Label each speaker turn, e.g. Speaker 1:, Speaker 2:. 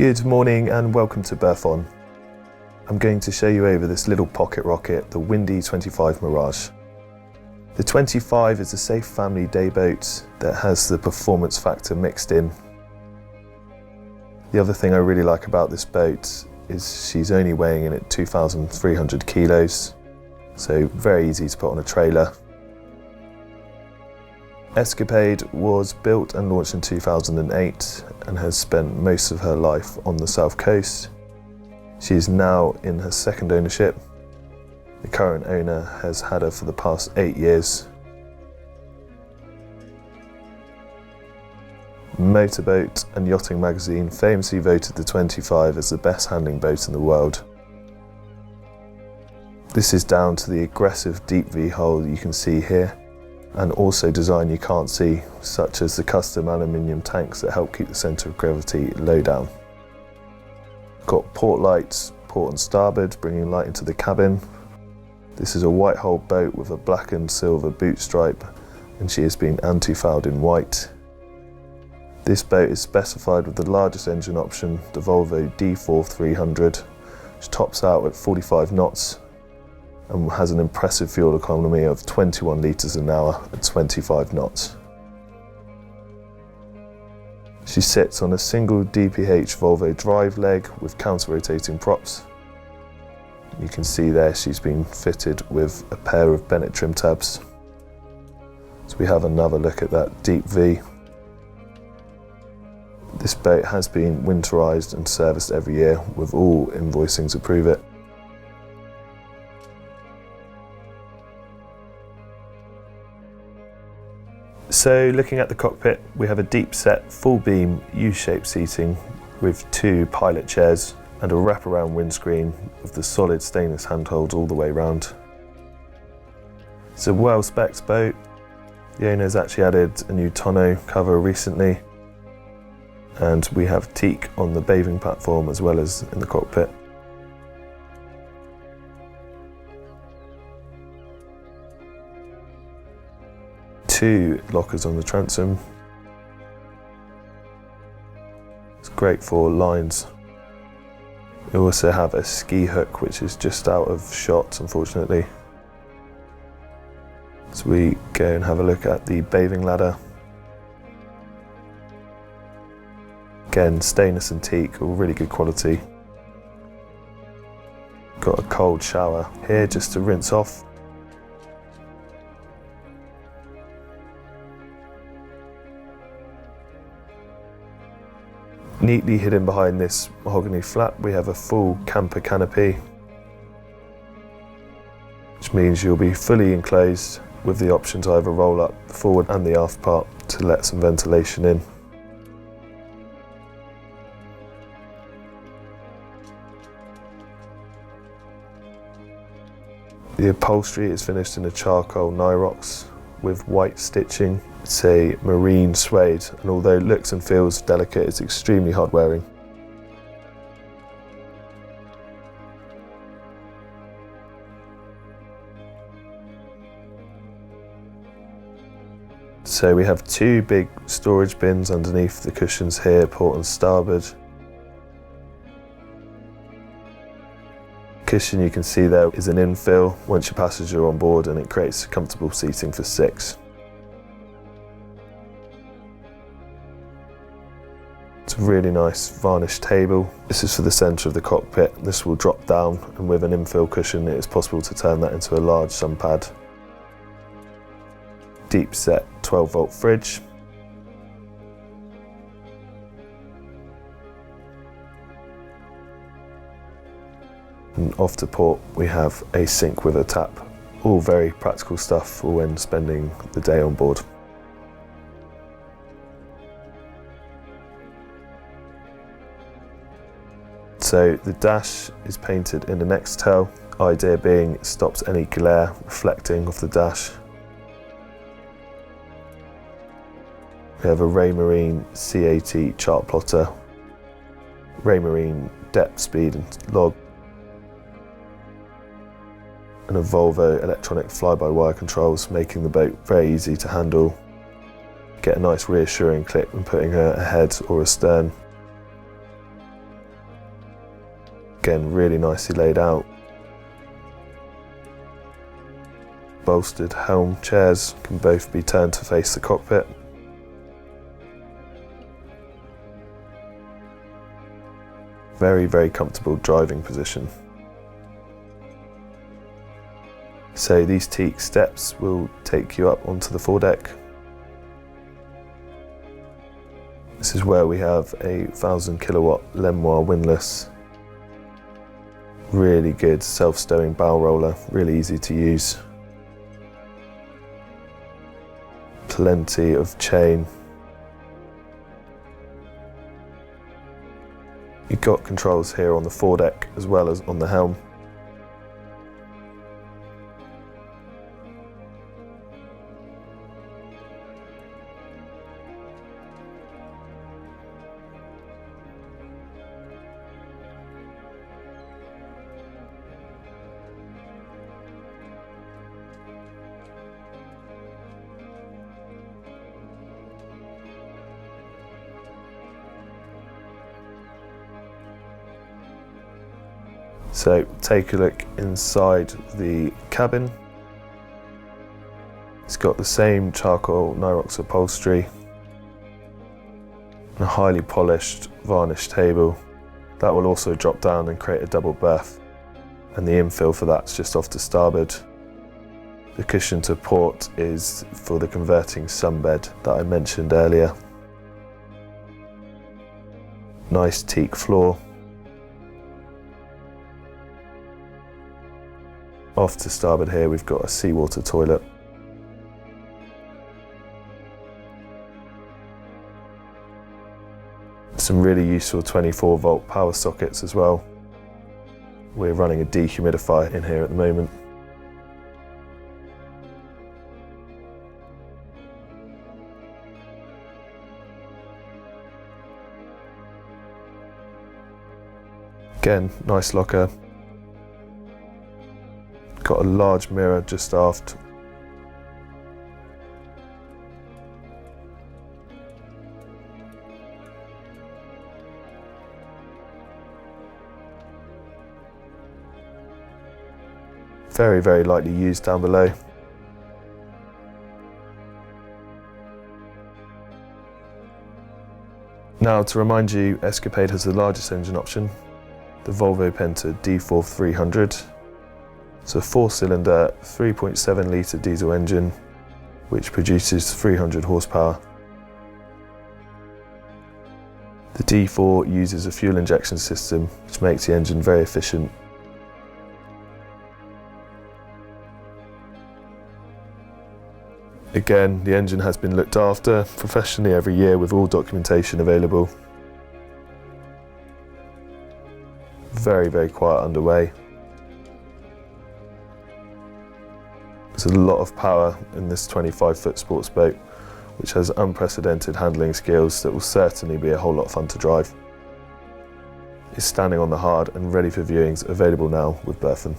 Speaker 1: Good morning and welcome to Berthon. I'm going to show you over this little pocket rocket, the windy 25 Mirage. The 25 is a safe family day boat that has the performance factor mixed in. The other thing I really like about this boat is she's only weighing in at 2,300 kilos, so very easy to put on a trailer. ESCAPADE was built and launched in 2008 and has spent most of her life on the south coast. She is now in her second ownership. The current owner has had her for the past 8 years. Motorboat and Yachting magazine famously voted the 25 as the best handling boat in the world. This is down to the aggressive deep V hull you can see here, and also design you can't see, such as the custom aluminium tanks that help keep the centre of gravity low down. Got port lights, port and starboard, bringing light into the cabin. This is a white hull boat with a black and silver boot stripe, and she has been anti-fouled in white. This boat is specified with the largest engine option, the Volvo D4 300, which tops out at 45 knots and has an impressive fuel economy of 21 litres an hour at 25 knots. She sits on a single DPH Volvo drive leg with counter-rotating props. You can see there she's been fitted with a pair of Bennett trim tabs. So we have another look at that deep V. This boat has been winterised and serviced every year, with all invoicing to prove it. So looking at the cockpit, we have a deep set, full beam, U-shaped seating with 2 pilot chairs and a wraparound windscreen with the solid stainless handholds all the way round. It's a well-spec'd boat. The owner's actually added a new tonneau cover recently, and we have teak on the bathing platform as well as in the cockpit. Two lockers on the transom. It's great for lines. We also have a ski hook which is just out of shot, unfortunately. So we go and have a look at the bathing ladder. Again, stainless and teak, all really good quality. Got a cold shower here just to rinse off. Neatly hidden behind this mahogany flap, we have a full camper canopy, which means you'll be fully enclosed with the option to either roll up the forward and the aft part to let some ventilation in. The upholstery is finished in a charcoal Niroxx with white stitching. It's a marine suede, and although it looks and feels delicate, it's extremely hard wearing. So we have 2 big storage bins underneath the cushions here, port and starboard. Cushion you can see there is an infill once your passenger are on board, and it creates comfortable seating for 6. It's a really nice varnished table. This is for the centre of the cockpit. This will drop down, and with an infill cushion it is possible to turn that into a large sun pad. Deep set 12-volt fridge. And off to port we have a sink with a tap. All very practical stuff for when spending the day on board. So the dash is painted in the Nextel, idea being it stops any glare reflecting off the dash. We have a Raymarine C80 chart plotter, Raymarine depth, speed and log, and a Volvo electronic fly-by-wire controls, making the boat very easy to handle. Get a nice reassuring clip when putting her ahead or astern. Again, really nicely laid out. Bolstered helm chairs can both be turned to face the cockpit. Very, very comfortable driving position. So these teak steps will take you up onto the foredeck. This is where we have a 1000 kilowatt Lemoire windlass. Really good self-stowing bow roller, really easy to use. Plenty of chain. You've got controls here on the foredeck as well as on the helm. So take a look inside the cabin. It's got the same charcoal Niroxx upholstery, and a highly polished varnished table. That will also drop down and create a double berth, and the infill for that's just off to starboard. The cushion to port is for the converting sunbed that I mentioned earlier. Nice teak floor. Off to starboard here we've got a seawater toilet. Some really useful 24-volt power sockets as well. We're running a dehumidifier in here at the moment. Again, nice locker. Got a large mirror just aft. Very, very lightly used down below. Now to remind you, Escapade has the largest engine option, the Volvo D4 300. It's a 4-cylinder, 3.7 litre diesel engine, which produces 300 horsepower. The D4 uses a fuel injection system, which makes the engine very efficient. Again, the engine has been looked after professionally every year with all documentation available. Very, very quiet underway. There's a lot of power in this 25-foot sports boat, which has unprecedented handling skills that will certainly be a whole lot of fun to drive. It's standing on the hard and ready for viewings, available now with Berthon.